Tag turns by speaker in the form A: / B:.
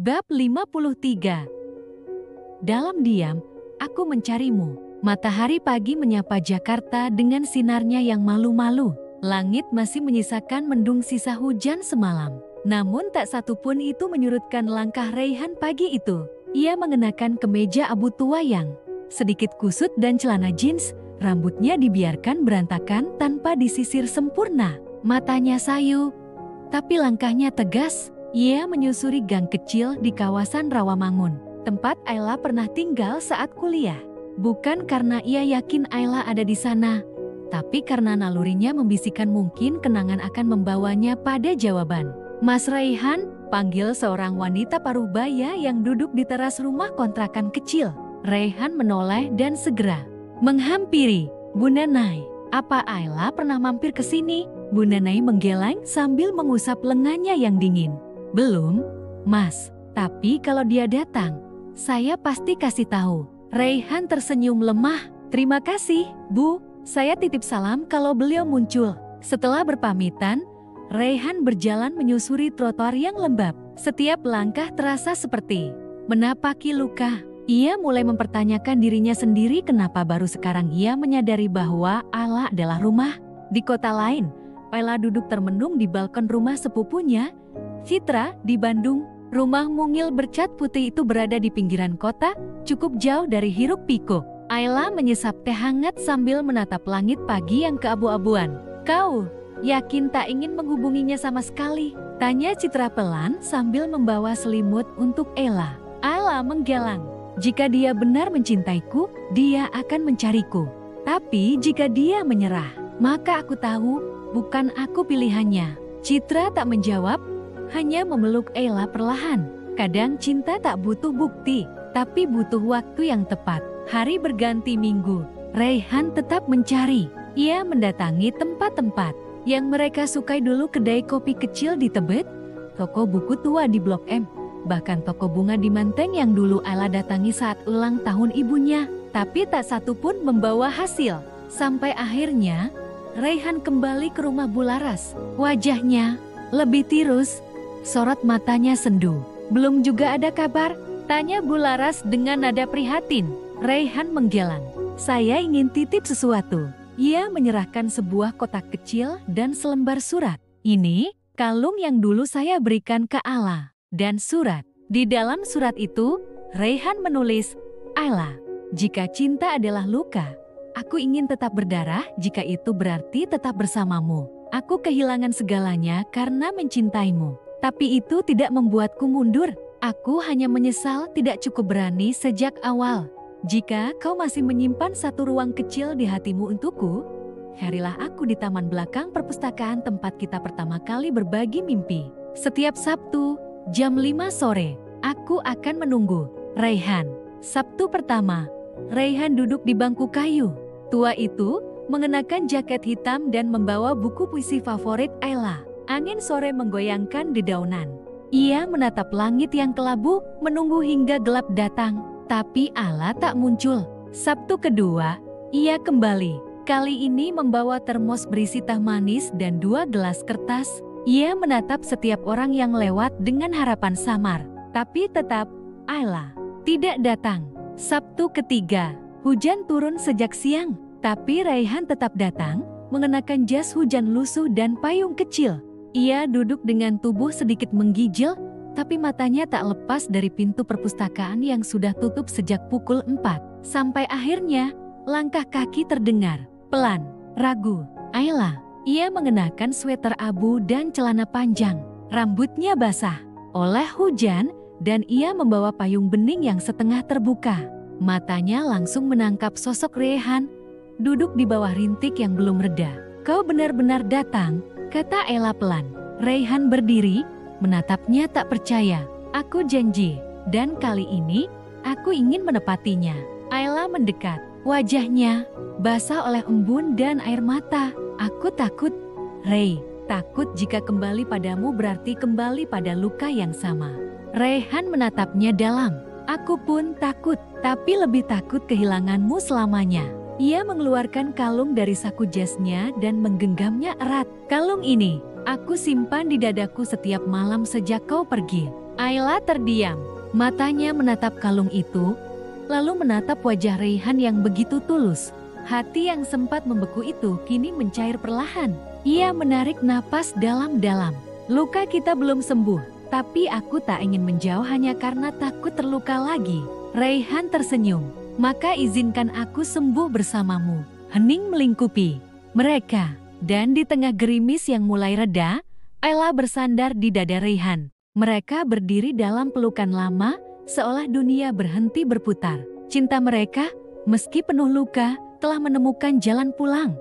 A: Bab 53. Dalam diam, aku mencarimu. Matahari pagi menyapa Jakarta dengan sinarnya yang malu-malu. Langit masih menyisakan mendung sisa hujan semalam. Namun tak satu pun itu menyurutkan langkah Raihan pagi itu. Ia mengenakan kemeja abu tua yang sedikit kusut dan celana jeans. Rambutnya dibiarkan berantakan tanpa disisir sempurna. Matanya sayu, tapi langkahnya tegas. Ia menyusuri gang kecil di kawasan Rawamangun, tempat Ayla pernah tinggal saat kuliah. Bukan karena ia yakin Ayla ada di sana, tapi karena nalurinya membisikkan mungkin kenangan akan membawanya pada jawaban. Mas Raihan, panggil seorang wanita parubaya yang duduk di teras rumah kontrakan kecil. Raihan menoleh dan segera menghampiri. Bu Nanai, apa Ayla pernah mampir ke sini? Bu Nanai menggeleng sambil mengusap lengannya yang dingin. Belum, Mas. Tapi kalau dia datang, saya pasti kasih tahu. Raihan tersenyum lemah. Terima kasih, Bu. Saya titip salam kalau beliau muncul. Setelah berpamitan, Raihan berjalan menyusuri trotoar yang lembab. Setiap langkah terasa seperti menapaki luka. Ia mulai mempertanyakan dirinya sendiri kenapa baru sekarang ia menyadari bahwa Ayla adalah rumah. Di kota lain, Ayla duduk termenung di balkon rumah sepupunya, Citra, di Bandung. Rumah mungil bercat putih itu berada di pinggiran kota, cukup jauh dari hiruk pikuk. Ayla menyesap teh hangat sambil menatap langit pagi yang keabu-abuan. Kau yakin tak ingin menghubunginya sama sekali? Tanya Citra pelan sambil membawa selimut untuk Ayla. Ayla menggelang. Jika dia benar mencintaiku, dia akan mencariku. Tapi jika dia menyerah, maka aku tahu bukan aku pilihannya. Citra tak menjawab, hanya memeluk Ayla perlahan. Kadang cinta tak butuh bukti, tapi butuh waktu yang tepat. Hari berganti minggu, Raihan tetap mencari. Ia mendatangi tempat-tempat yang mereka sukai dulu, kedai kopi kecil di Tebet, toko buku tua di Blok M, bahkan toko bunga di Menteng yang dulu Ayla datangi saat ulang tahun ibunya. Tapi tak satu pun membawa hasil. Sampai akhirnya, Raihan kembali ke rumah Bularas. Wajahnya lebih tirus, sorot matanya sendu. Belum juga ada kabar? Tanya Bularas dengan nada prihatin. Raihan menggeleng. Saya ingin titip sesuatu. Ia menyerahkan sebuah kotak kecil dan selembar surat. Ini kalung yang dulu saya berikan ke Ayla. Dan surat. Di dalam surat itu, Raihan menulis, Ayla, jika cinta adalah luka, aku ingin tetap berdarah jika itu berarti tetap bersamamu. Aku kehilangan segalanya karena mencintaimu. Tapi itu tidak membuatku mundur. Aku hanya menyesal tidak cukup berani sejak awal. Jika kau masih menyimpan satu ruang kecil di hatimu untukku, carilah aku di taman belakang perpustakaan tempat kita pertama kali berbagi mimpi. Setiap Sabtu, jam 5 sore, aku akan menunggu. Raihan. Sabtu pertama, Raihan duduk di bangku kayu. Tua itu mengenakan jaket hitam dan membawa buku puisi favorit Ayla. Angin sore menggoyangkan dedaunan. Ia menatap langit yang kelabu, menunggu hingga gelap datang. Tapi Ayla tak muncul. Sabtu kedua, ia kembali. Kali ini membawa termos berisi teh manis dan 2 gelas kertas. Ia menatap setiap orang yang lewat dengan harapan samar. Tapi tetap, Ayla tidak datang. Sabtu ketiga, hujan turun sejak siang. Tapi Raihan tetap datang, mengenakan jas hujan lusuh dan payung kecil. Ia duduk dengan tubuh sedikit menggigil, tapi matanya tak lepas dari pintu perpustakaan yang sudah tutup sejak pukul 4. Sampai akhirnya, langkah kaki terdengar, pelan, ragu. Ayla. Ia mengenakan sweter abu dan celana panjang. Rambutnya basah oleh hujan, dan ia membawa payung bening yang setengah terbuka. Matanya langsung menangkap sosok Raihan, duduk di bawah rintik yang belum reda. Kau benar-benar datang, kata Ayla pelan. Raihan berdiri, menatapnya tak percaya. Aku janji, dan kali ini, aku ingin menepatinya. Ayla mendekat, wajahnya basah oleh embun dan air mata. Aku takut, Ray. Takut jika kembali padamu berarti kembali pada luka yang sama. Raihan menatapnya dalam. Aku pun takut, tapi lebih takut kehilanganmu selamanya. Ia mengeluarkan kalung dari saku jasnya dan menggenggamnya erat. Kalung ini, aku simpan di dadaku setiap malam sejak kau pergi. Ayla terdiam, matanya menatap kalung itu, lalu menatap wajah Raihan yang begitu tulus. Hati yang sempat membeku itu kini mencair perlahan. Ia menarik napas dalam-dalam. Luka kita belum sembuh, tapi aku tak ingin menjauh hanya karena takut terluka lagi. Raihan tersenyum, maka izinkan aku sembuh bersamamu. Hening melingkupi mereka, dan di tengah gerimis yang mulai reda, Ayla bersandar di dada Raihan. Mereka berdiri dalam pelukan lama, seolah dunia berhenti berputar. Cinta mereka, meski penuh luka, telah menemukan jalan pulang.